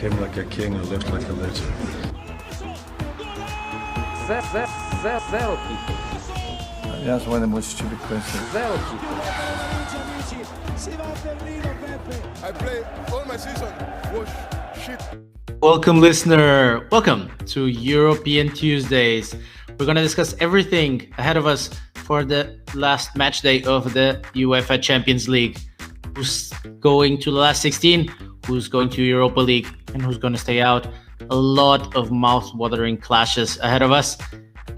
came like a king and left like a legend. Zero people. That's one of the most stupid questions. Zero people. I play all my season. Wash shit. Welcome, listener. Welcome to European Tuesdays. We're going to discuss everything ahead of us for the last match day of the UEFA Champions League. Who's going to the last 16, who's going to Europa League, and who's going to stay out. A lot of mouth-watering clashes ahead of us.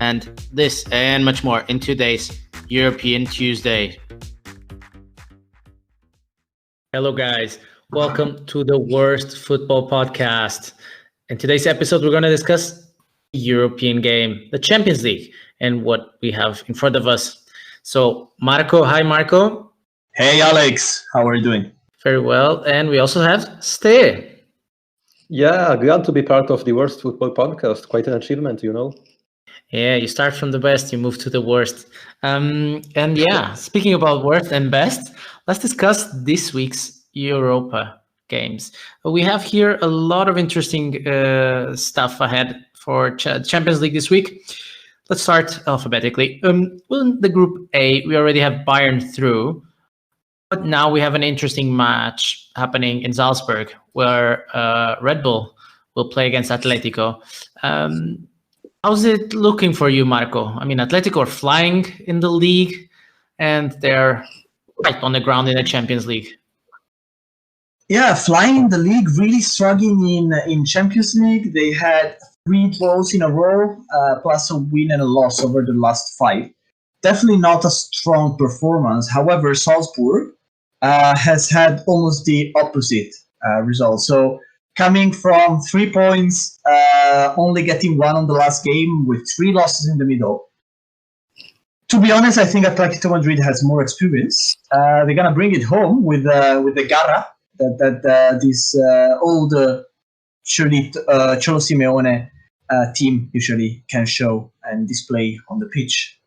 And this and much more in today's European Tuesday. Hello, guys. Welcome to the Worst Football Podcast. In today's episode, we're going to discuss the European game, the Champions League, and what we have in front of us. So, Marco. Hi, Marco. Hey, Alex. How are you doing? Very well. And we also have Ste. Yeah, glad to be part of the Worst Football Podcast. Quite an achievement, you know. Yeah, you start from the best, you move to the worst. And yeah, speaking about worst and best, let's discuss this week's Europa games. We have here a lot of interesting stuff ahead for Champions League this week. Let's start alphabetically. Well, in the Group A, we already have Bayern through. But now we have an interesting match happening in Salzburg where Red Bull will play against Atletico. How's it looking for you, Marco? I mean, Atletico are flying in the league and they're right on the ground in the Champions League. Yeah, flying in the league, really struggling in Champions League. They had 3 draws in a row, plus a win and a loss over the last 5. Definitely not a strong performance. However, Salzburg has had almost the opposite result. So coming from 3 points, only getting 1 on the last game with 3 losses in the middle. To be honest, I think Atletico Madrid has more experience. They're gonna bring it home with the Garra that this old Cholo Simeone team usually can show and display on the pitch.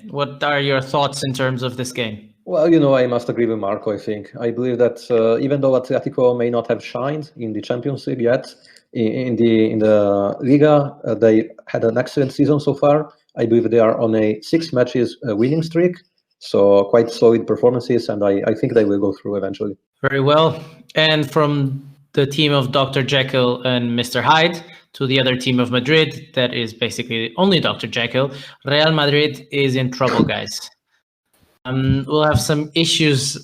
What are your thoughts in terms of this game? Well, you know, I must agree with Marco, I think. I believe that even though Atletico may not have shined in the Champions League yet, in the Liga, they had an excellent season so far. I believe they are on a 6 matches winning streak, so quite solid performances, and I think they will go through eventually. Very well. And from the team of Dr. Jekyll and Mr. Hyde to the other team of Madrid, that is basically only Dr. Jekyll, Real Madrid is in trouble, guys. We'll have some issues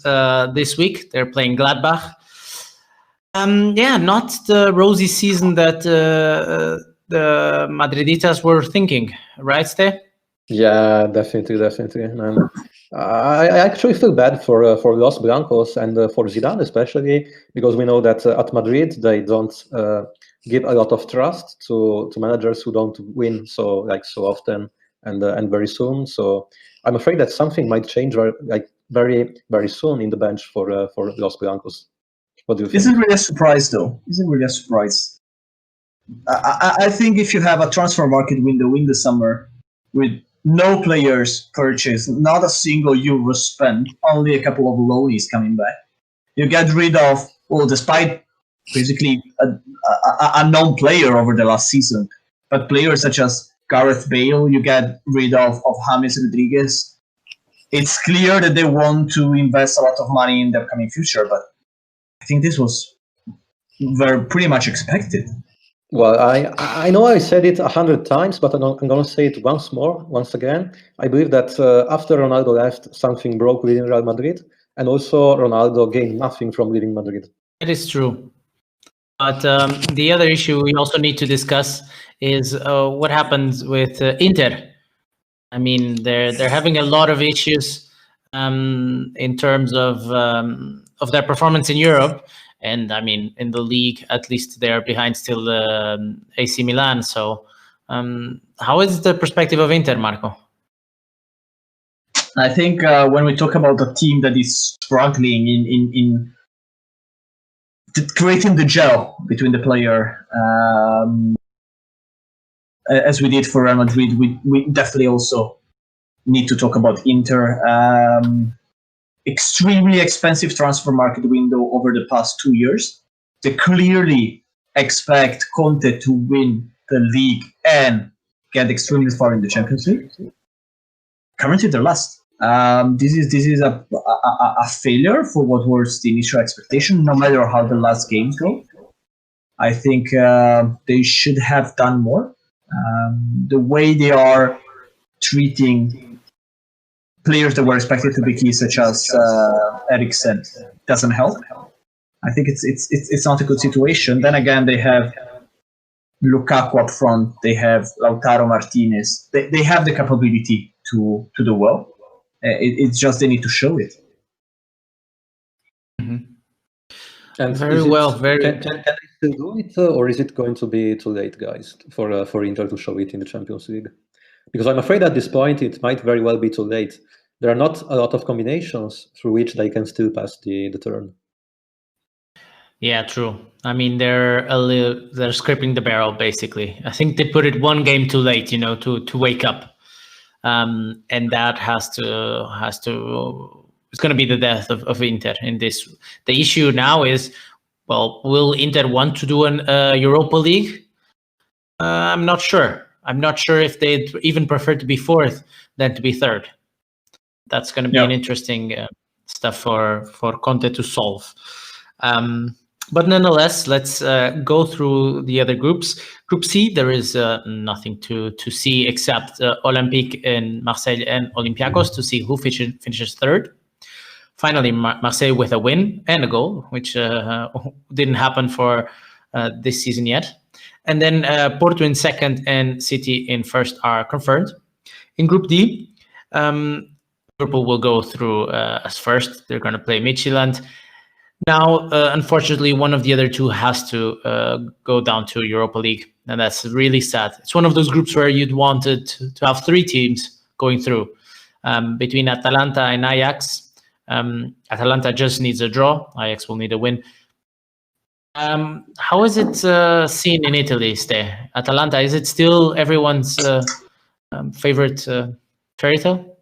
this week. They're playing Gladbach. Not the rosy season that the Madriditas were thinking, right, Ste? Yeah, definitely. Man. I actually feel bad for Los Blancos and for Zidane especially, because we know that at Madrid they don't give a lot of trust to managers who don't win so often and very soon. So I'm afraid that something might change very very soon in the bench for Los Blancos. What do you think? Isn't really a surprise though. Isn't really a surprise. I think if you have a transfer market window in the summer with no players purchased, not a single euro spent, only a couple of loanies coming back, you get rid of, well, despite basically a known player over the last season, but players such as Gareth Bale, you get rid of James Rodriguez. It's clear that they want to invest a lot of money in the upcoming future, but I think this was pretty much expected. Well, I know I said it 100 times, but I'm going to say it once again. I believe that after Ronaldo left, something broke within Real Madrid, and also Ronaldo gained nothing from leaving Madrid. It is true. But the other issue we also need to discuss is what happens with Inter. I mean, they're having a lot of issues in terms of their performance in Europe. And I mean, in the league, at least they're behind still AC Milan. So how is the perspective of Inter, Marco? I think when we talk about a team that is struggling in creating the gel between the player, as we did for Real Madrid, we definitely also need to talk about Inter. Extremely expensive transfer market window over the past 2 years. They clearly expect Conte to win the league and get extremely far in the Champions League. Currently, they're last. This is a failure for what was the initial expectation. No matter how the last games go, I think they should have done more. The way they are treating players that were expected to be key, such as Eriksen, doesn't help. I think it's not a good situation. Then again, they have Lukaku up front. They have Lautaro Martinez. They have the capability to do well. It's just they need to show it. And Very is it- well, very- Can they still do it, or is it going to be too late, guys, for Inter to show it in the Champions League? Because I'm afraid at this point it might very well be too late. There are not a lot of combinations through which they can still pass the turn. Yeah, true. I mean, they're scraping the barrel basically. I think they put it one game too late, to wake up, and that has to. It's going to be the death of Inter in this. The issue now is, well, will Inter want to do an Europa League? I'm not sure. I'm not sure if they'd even prefer to be fourth than to be third. That's going to be an interesting stuff for Conte to solve. But nonetheless, let's go through the other groups. Group C, there is nothing to see except Olympique and Marseille and Olympiacos to see who finishes third. Finally, Marseille with a win and a goal, which didn't happen for this season yet. And then Porto in second and City in first are confirmed. In Group D, Liverpool will go through as first. They're going to play Midtjylland. Now, unfortunately, one of the other two has to go down to Europa League, and that's really sad. It's one of those groups where you'd wanted to have three teams going through between Atalanta and Ajax. Atalanta just needs a draw. Ajax will need a win. How is it seen in Italy, Ste? Atalanta, is it still everyone's favorite fairy tale?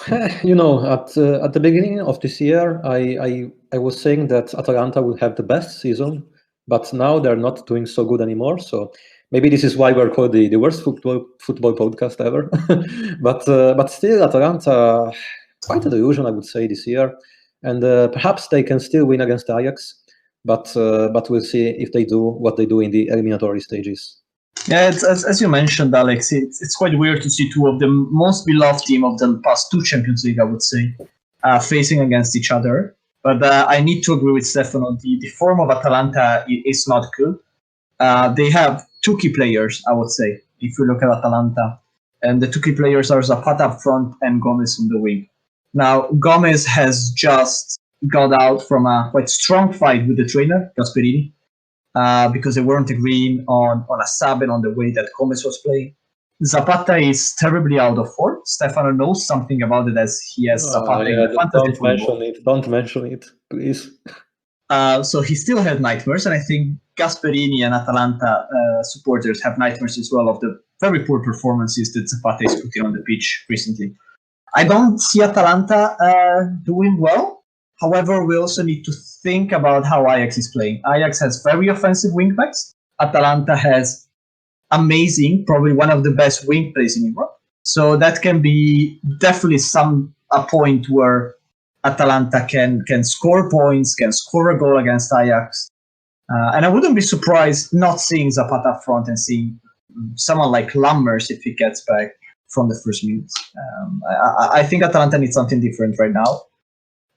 At the beginning of this year, I was saying that Atalanta will have the best season, but now they're not doing so good anymore. So maybe this is why we're called the worst football podcast ever. but still, Atalanta, quite a delusion, I would say, this year. And perhaps they can still win against Ajax, but we'll see if they do what they do in the eliminatory stages. Yeah, it's, as you mentioned, Alex, it's quite weird to see two of the most beloved team of the past two Champions League, I would say, facing against each other. But I need to agree with Stefano. The form of Atalanta is not good. They have two key players, I would say, if you look at Atalanta. And the two key players are Zapata up front and Gomez on the wing. Now, Gomez has just got out from a quite strong fight with the trainer, Gasperini, because they weren't agreeing on a sub and on the way that Gomez was playing. Zapata is terribly out of form. Stefano knows something about it as he has Zapata in the fantasy football. Don't mention it, please. So he still had nightmares, and I think Gasperini and Atalanta supporters have nightmares as well of the very poor performances that Zapata is putting on the pitch recently. I don't see Atalanta doing well. However, we also need to think about how Ajax is playing. Ajax has very offensive wingbacks. Atalanta has amazing, probably one of the best wing plays in Europe. So that can be definitely a point where Atalanta can score points, can score a goal against Ajax. And I wouldn't be surprised not seeing Zapata up front and seeing someone like Lammers if he gets back from the first minutes. I think Atalanta needs something different right now.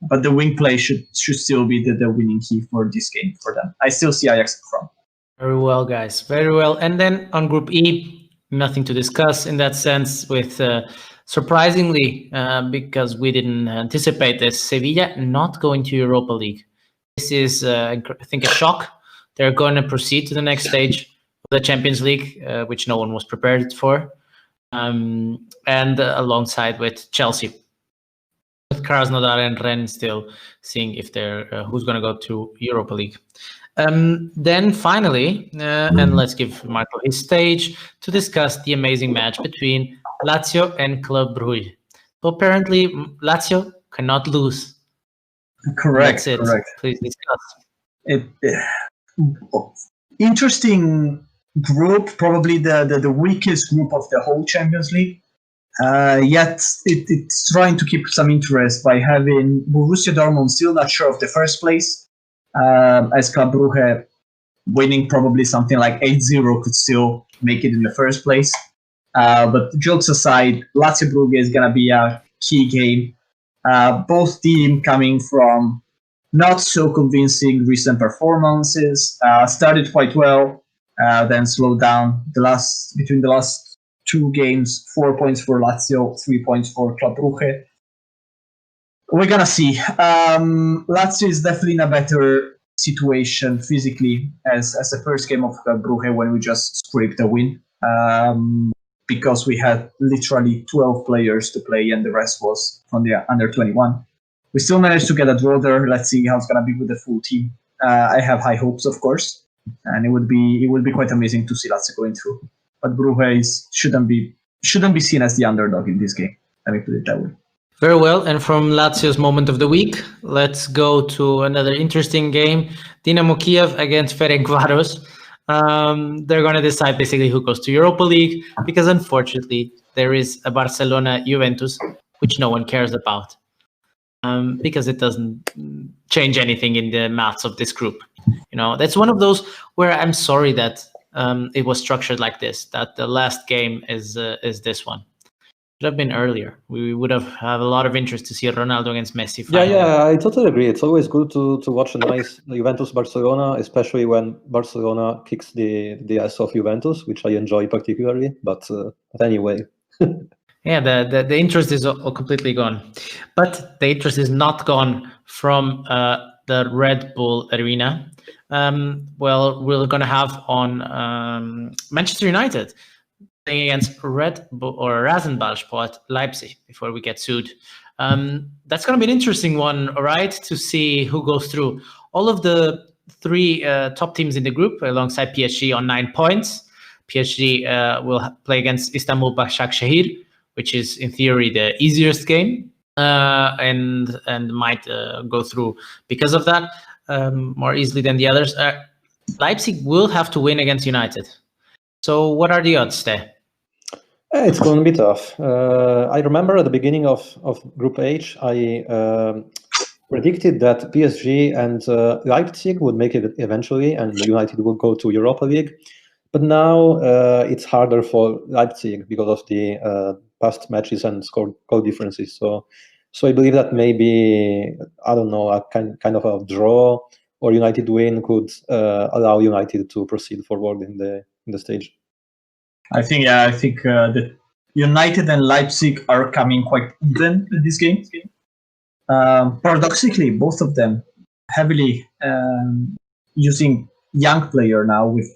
But the wing play should still be the winning key for this game for them. I still see Ajax up front. Very well, guys. Very well. And then on Group E, nothing to discuss in that sense with, surprisingly, because we didn't anticipate this, Sevilla not going to Europa League. This is, I think, a shock. They're going to proceed to the next stage of the Champions League, which no one was prepared for, and alongside with Chelsea. With Krasnodar and Rennes still seeing if they're who's going to go to Europa League. Then finally, and let's give Marco his stage to discuss the amazing match between Lazio and Club Brugge. So apparently, Lazio cannot lose. Correct. That's it. Correct. Please discuss. interesting group, probably the weakest group of the whole Champions League. Yet it's trying to keep some interest by having Borussia Dortmund still not sure of the first place, as Club Brugge winning probably something like 8-0 could still make it in the first place. But jokes aside, Lazio Brugge is going to be a key game. Both teams coming from not so convincing recent performances. Started quite well, then slowed down. Between the last 2 games, 4 points for Lazio, 3 points for Club Brugge. We're gonna see. Lazio is definitely in a better situation physically as the first game of Club Brugge when we just scraped a win. Because we had literally 12 players to play and the rest was from the under 21. We still managed to get a draw there. Let's see how it's gonna be with the full team. I have high hopes, of course, and it would be quite amazing to see Lazio going through. But Brugge shouldn't be seen as the underdog in this game. Let me put it that way. Very well. And from Lazio's moment of the week, let's go to another interesting game: Dynamo Kiev against Ferencváros. They're going to decide basically who goes to Europa League, because unfortunately there is a Barcelona Juventus, which no one cares about, because it doesn't change anything in the maths of this group. That's one of those where I'm sorry that it was structured like this, that the last game is this one. It should have been earlier. We would have had a lot of interest to see Ronaldo against Messi. Finally. Yeah, I totally agree. It's always good to watch a nice Juventus-Barcelona, especially when Barcelona kicks the ass of Juventus, which I enjoy particularly. But anyway. Yeah, the interest is all completely gone. But the interest is not gone from the Red Bull Arena. Well, we're going to have on Manchester United against Red Bull or Rasenballsport Leipzig before we get sued. That's going to be an interesting one, all right, to see who goes through. All of the 3 top teams in the group alongside PSG on 9 points. PSG will play against Istanbul Başakşehir, which is in theory the easiest game, and might go through because of that more easily than the others. Leipzig will have to win against United. So what are the odds there? It's going to be tough. I remember at the beginning of Group H, I predicted that PSG and Leipzig would make it eventually, and United would go to Europa League. But now it's harder for Leipzig because of the past matches and score differences. So I believe that maybe, I don't know, a kind of a draw or United win could allow United to proceed forward in the stage. I think that United and Leipzig are coming quite even in this game. Paradoxically, both of them heavily using young player now with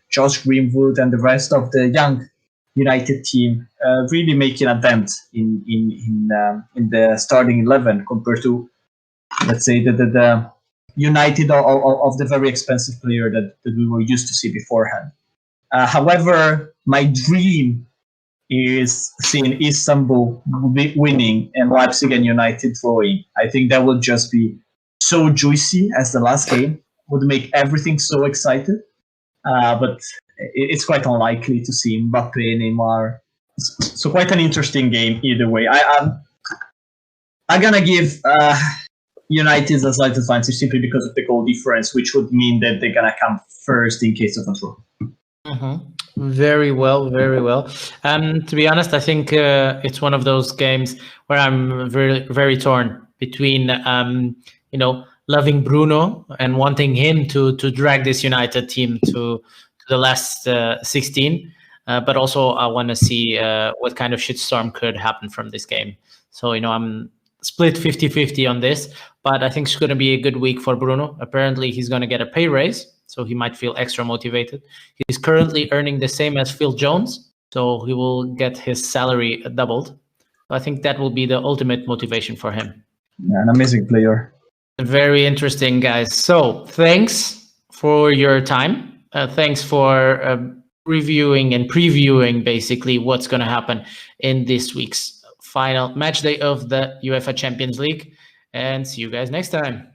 Josh Greenwood and the rest of the young United team really making a dent in the starting 11 compared to, let's say, the United of the very expensive player that we were used to see beforehand. However, my dream is seeing Istanbul winning and Leipzig and United drawing. I think that would just be so juicy as the last game. Would make everything so excited. But it's quite unlikely to see Mbappe, Neymar. So quite an interesting game either way. I'm going to give United a slight advantage simply because of the goal difference, which would mean that they're going to come first in case of a draw. Mm-hmm. Very well, very well. To be honest, I think it's one of those games where I'm very, very torn between, loving Bruno and wanting him to drag this United team to the last 16. But also I want to see what kind of shitstorm could happen from this game. So, I'm split 50-50 on this, but I think it's going to be a good week for Bruno. Apparently, he's going to get a pay raise, so he might feel extra motivated. He's currently earning the same as Phil Jones, so he will get his salary doubled. I think that will be the ultimate motivation for him. Yeah, an amazing player. Very interesting, guys. So thanks for your time. Thanks for reviewing and previewing basically what's going to happen in this week's final match day of the UEFA Champions League. And see you guys next time.